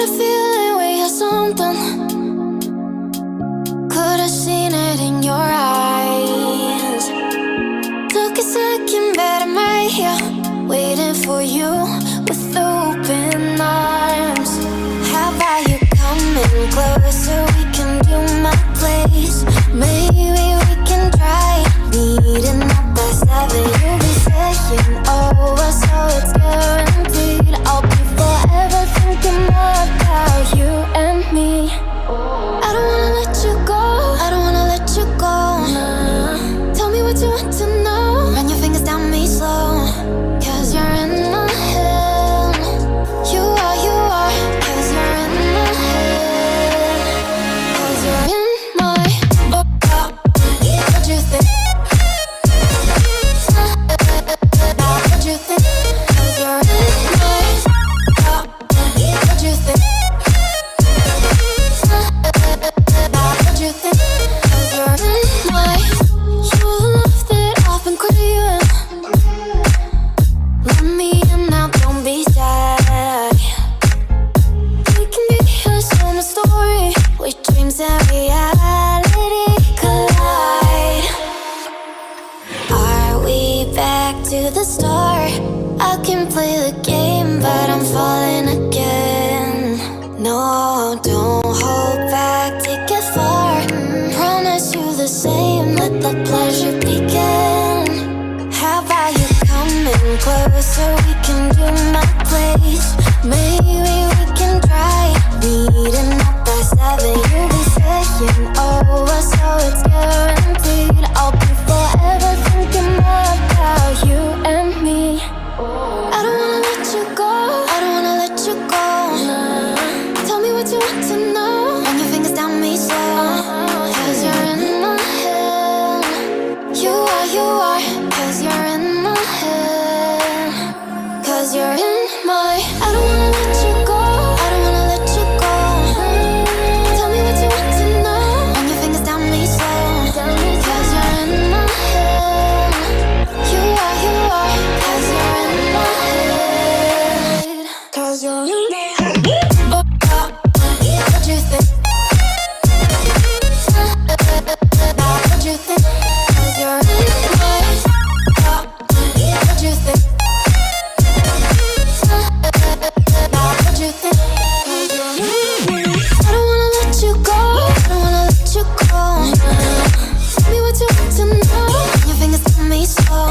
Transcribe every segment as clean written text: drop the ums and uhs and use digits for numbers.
a feeling we had something. Could've seen it in your eyes. Took a second, but I'm right here, waiting for you with open arms. How about you coming closer? We can do my place. Maybe we can try meeting up by 7. You'll be saying over, so it's guaranteed. I'll be forever thinking about you and me. I don't wanna let you go, I don't wanna let you go. Tell me what you want to know. Run your fingers down me slow, 'cause you're in my head. You are, 'cause you're in my head. 'Cause you're in my what you think? What you think? 'Cause you're in my what you think? What you think? 'Cause you're in my you're the love that I've been craving. Let me in now, don't be shy. We can get here, so my story, with dreams and reality collide. Are we back to the start? I can play the game, but I'm falling again. No, don't hold back, take it far. Promise you the same, let the pleasure begin. How about you coming closer? We can do my place. Maybe we can try meeting up by 7. You'll be saying over, so it's guaranteed. I'll be forever thinking about you and me. I don't wanna let you go, I don't wanna let you go. Tell me what you want to know. Run your fingers down me slow, 'cause you're in my head. You are, 'cause you're in my head. 'Cause you're in my I don't wanna let you go, I don't wanna let you go. Tell me what you want to know. Run your fingers down me slow, 'cause you're in my head. You are, 'cause you're in my head. 'Cause you're in my head. What you think? What you think? 'Cause you're in my what you think? What you think? 'Cause you're in I don't wanna let you go, I don't wanna let you go. Tell me what you want to know. Your fingers tell me slow,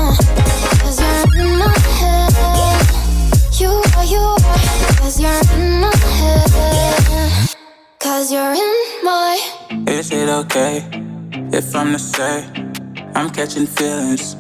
'cause you're in my head. You are, 'cause you're in my head. 'Cause you're in my Is it okay if I'm to say I'm catching feelings?